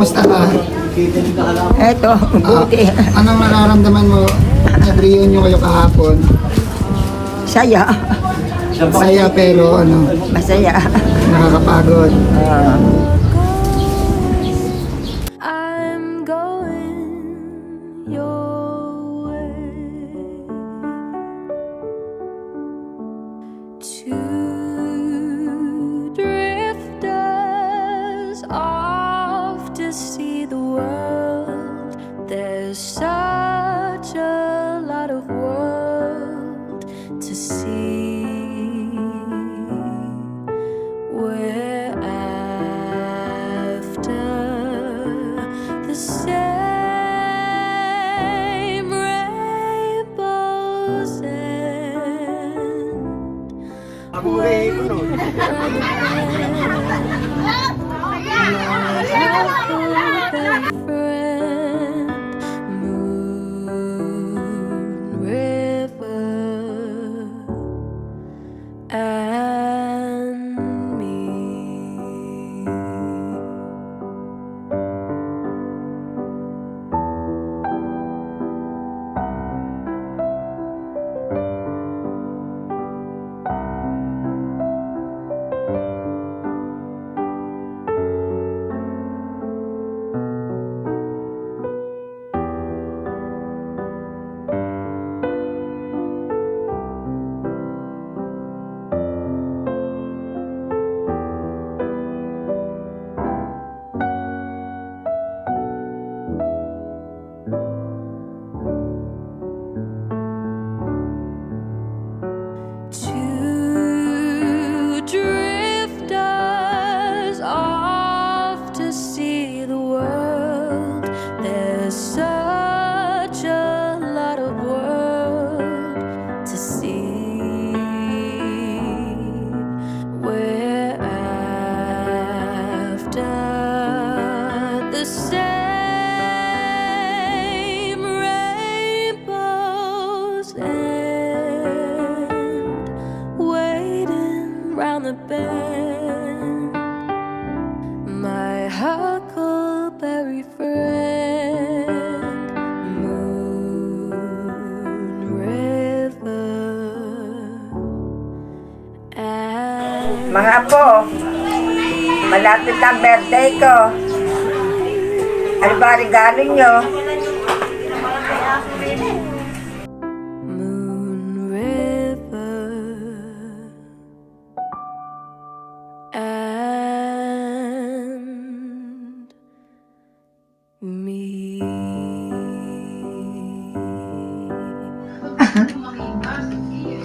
Kamusta ka? Eto, buti. Anong nararamdaman mo? Nag-reunion kayo kahapon. Saya. Saya pero Masaya. nakakapagod. I'm going your way. Two drifters off to see the world. There's such a lot of world to see. We're after the same rainbows and me. Two drifters off to see the world. There's such a lot of world to see. We're after the same rainbows waiting round the bend. My huckleberry friend, Moon River. And Mga apo, malapit ang birthday ko. Ano ba regalo nyo? Moon River and me.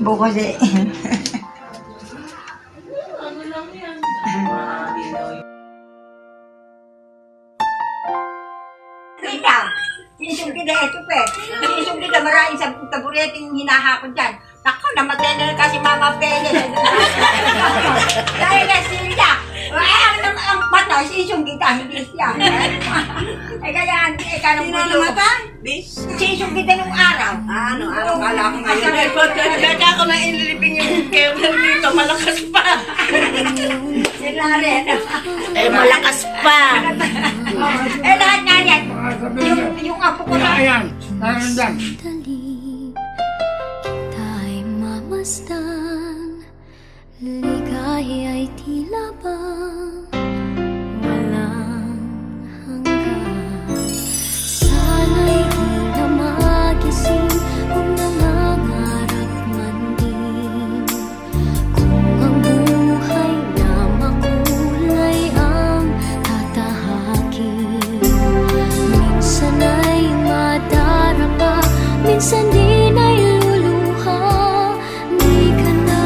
Bukas eh. Kita, sinisong kita ito pe. Sinisong kita maraming sa tabureting hinahakot dyan. Naku, namatay na kasi Mama Pele. Dahil na sila. Ang pato, sinisong kita, hindi siya. Kaya, ka nung pulo. Sinisong kita nung araw. Ano, araw kala ko ngayon. Kaya ako na inilipin yung kevlar dito, malakas pa. Sila rin. Eh, malakas pa. Eh, lahat nga yan. Yung apo ko na. Ayan, narandan. Dali, kita'y mamasdan. Ligaya'y tila bang walang hanggan. Sana'y di na magising kung nangangarap man din. Kung ang buhay na makulay ang tatahakin. Minsan ay madarama, minsan din ay luluha. Di ka na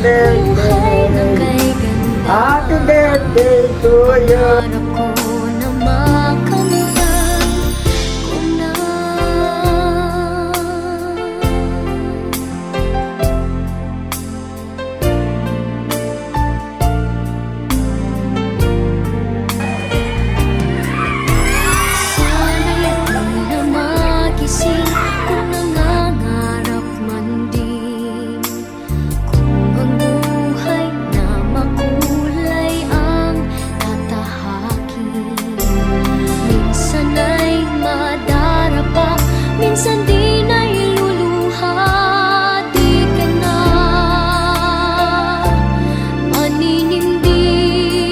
buhay na kay ganda. Happy birthday to you. Pangarap ko na makamtan ko na. Sana'y di na magising kung nangangarap man din. Kung ang buhay na makulay ang tatahakin. Minsan ay madarapa, minsan di na iluluha. Di ka na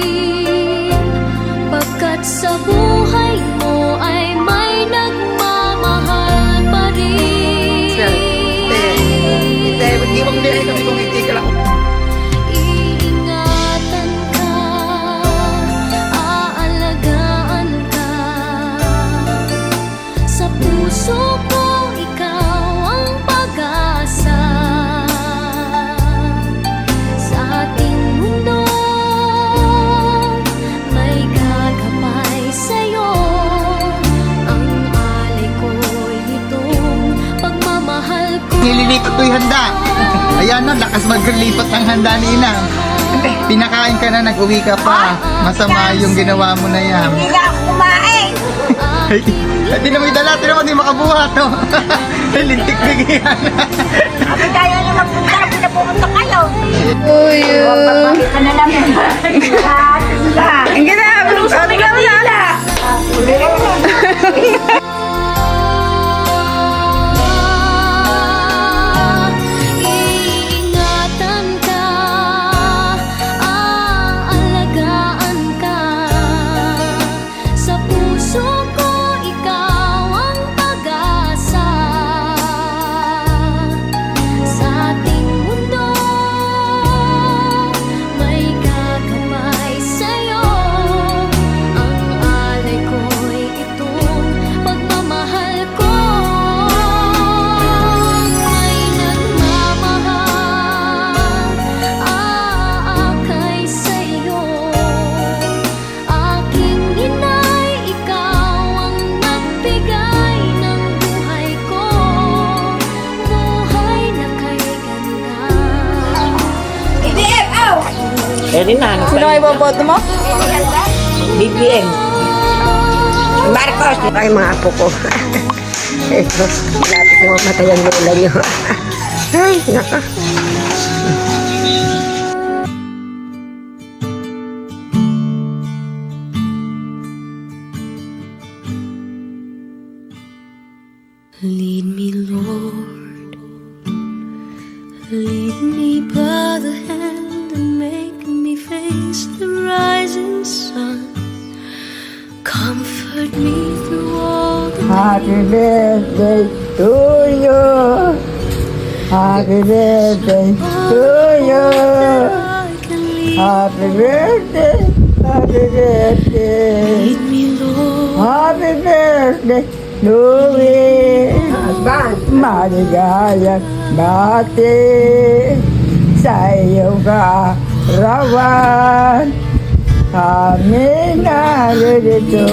maninindin, pagkat sa buhay mo ay may nagmamahal pa rin. Hindi mo kami kami kung hindi ka lang. Iingatan ka, aalagaan ka. Sa puso ko, ikaw ang pag-asa. Sa ating mundo, may gagabay sa'yo. Ang alay ko'y itong pagmamahal ko. Nililikot ko'y handa. Ayan na, lakas maglipat ng handa ni Ina. Pinakain ka na, nag-uwi ka pa. Masama yung ginawa mo na yan. Hindi nga ako kumain. Hindi na may dala, tinan mo, di makabuhat. No? Lintik bigyan. Sabi tayo na magpunta, pinapupunta kayo. Uy, Babalik ka na lang. ang ganda. Bigla mo na. Iingatan ka, aalagaan ka. Sa puso ko, ikaw ang pag-asa. Sa ating mundo, may gagabay sa'yo. Ang alay ko'y itong pagmamahal ko. May nagmamahal, aakay sa'yo. Aking inay, ikaw ang nagbigay ng buhay ko. Buhay na kay ganda. Pwede na. Sino kayo boboto mo? BBM. Marcos. Ay, mga apo ko. Ito, lapit na mamatay ang lola niyo. Ay, naka. Lead me, Lord, lead me by the hand and make me face the rising sun. Comfort me through all the Happy birthday to you. Happy birthday to you. I can lead. Happy birthday. Happy birthday. Lead me, Lord, Happy birthday, Louie. Maligayang bati sa iyong kaarawan. Kami narito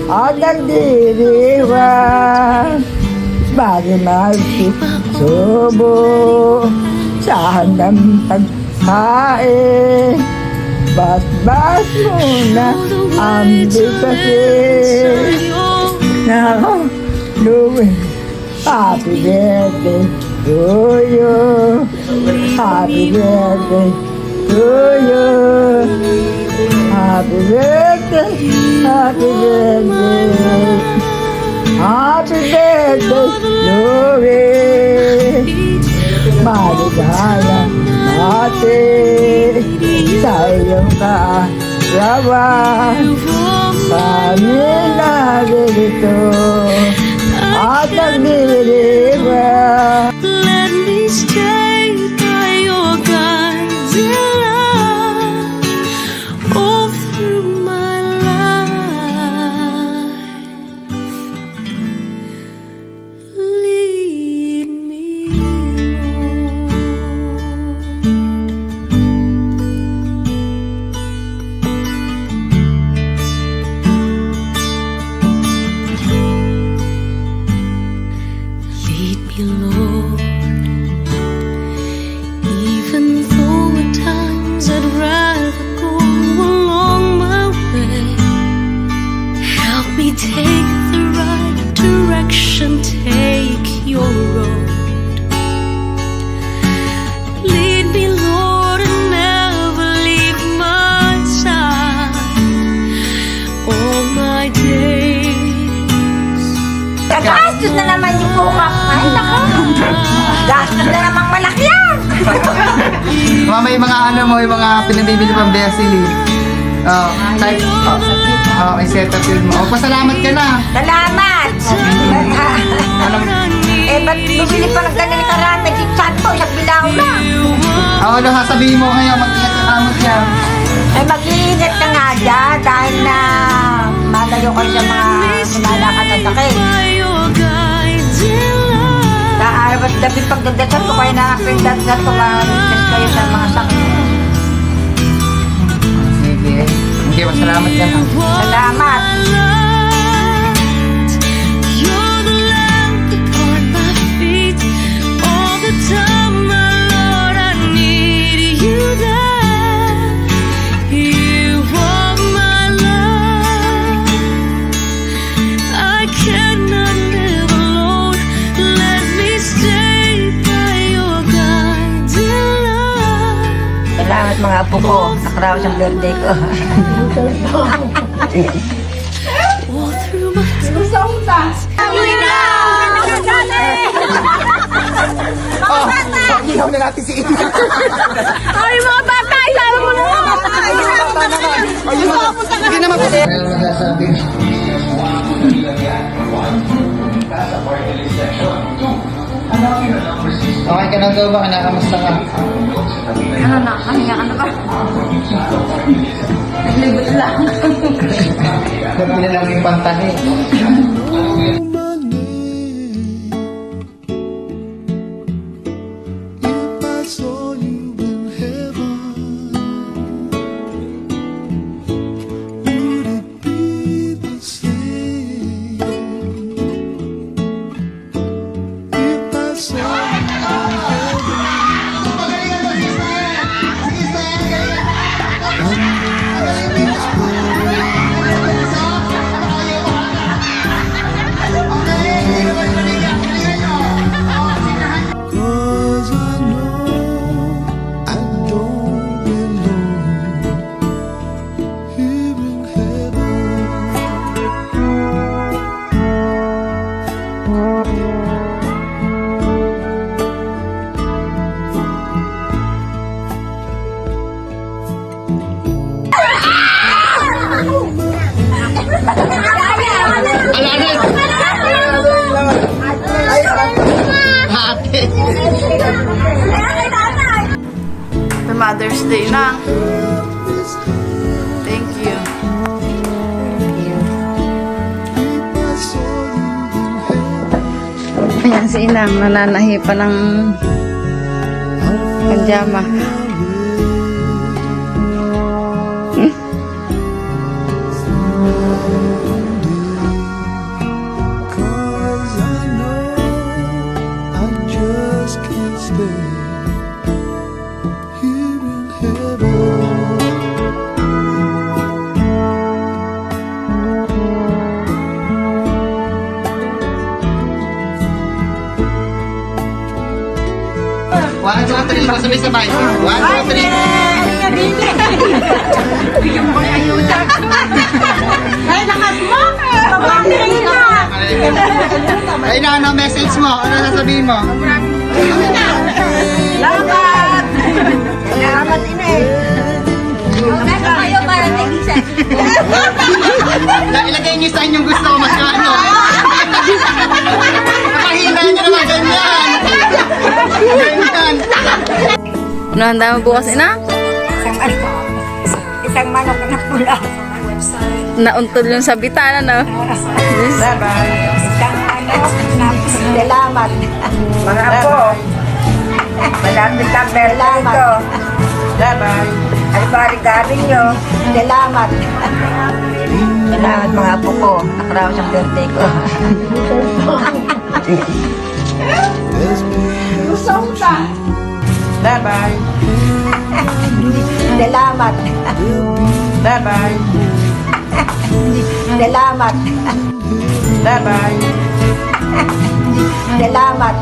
at nagdiriwang bagay magsusubo sa handang pagkain. Basbas muna ang bitasin. Now, Louie, happy birthday to you. Happy birthday to you. Happy birthday, happy birthday. Happy birthday, Louie. Maligaya natin sa iyong kaarawan. Kami narito at nagdiriwang. let me stay by your guiding light all through my life. Lead me, Lord. bukak. Ay, nako. Gastos na namang malaki yan. Mama, yung mga ano mo, yung mga pinabibili pang Besili. Oh, type. Oh, may setup yun mo. Oh, pasalamat ka na. Salamat. Ba't bibili pa ng ganun ni Karate? Saan po? Isang bilaw lang. Ano sasabihin mo ngayon? Mag-ingat ka kamot yan. Mag-iingat ka nga dyan dahil na malayo kayo sa mga sinalakad na sakit. Araw at gabi pagdadasal ko kayo nakapagdadasal ko test kayo sa mga sakit. Sige. Sige, masalamat ka na. Salamat. You're the lamp upon my feet. All the time, my Lord, I need you there. You are my love. I cannot live alone. Let me stay by your guiding love. Salamat mga apo ko. Nakaraos ang birthday ko. All through my Oh, ginaw na natin si Ina. Ay, mga bata, isama mo na lang. Hindi naman kasi. Ano masasabi? Okay ka na daw ba? Kinakamusta ka? Ano na, kanya ka na ba? Naglibot lang. Ba't nilalang yung pantahe? Cause I know I don't belong here in Ate! The Mother's Day na. Thank you. Ayan si Inang, nananahi pa ng pajama. Cause I know I just can't stay here in heaven. One, two, three. Sabay-sabay. One, two, three. Ay na, ano message mo? Ano sasabihin mo? Salamat! Salamat, Inay. Nasa kayo para nagisan. Ilagay niyo sa inyong gusto ko magkano. Napahina niyo naman ganyan. Ganyan. Ano handa mo bukas, Inang? Isang manok na pula. Nauntol yung sa bitana, no? Isang manok na salamat. Mga apo, malapit ang birthday ko. Ano ba regalo nyo? Salamat. Salamat mga apo ko. Nakaraos ang birthday ko. Bye-bye. Salamat. Bye-bye. Salamat. Bye-bye. Salamat.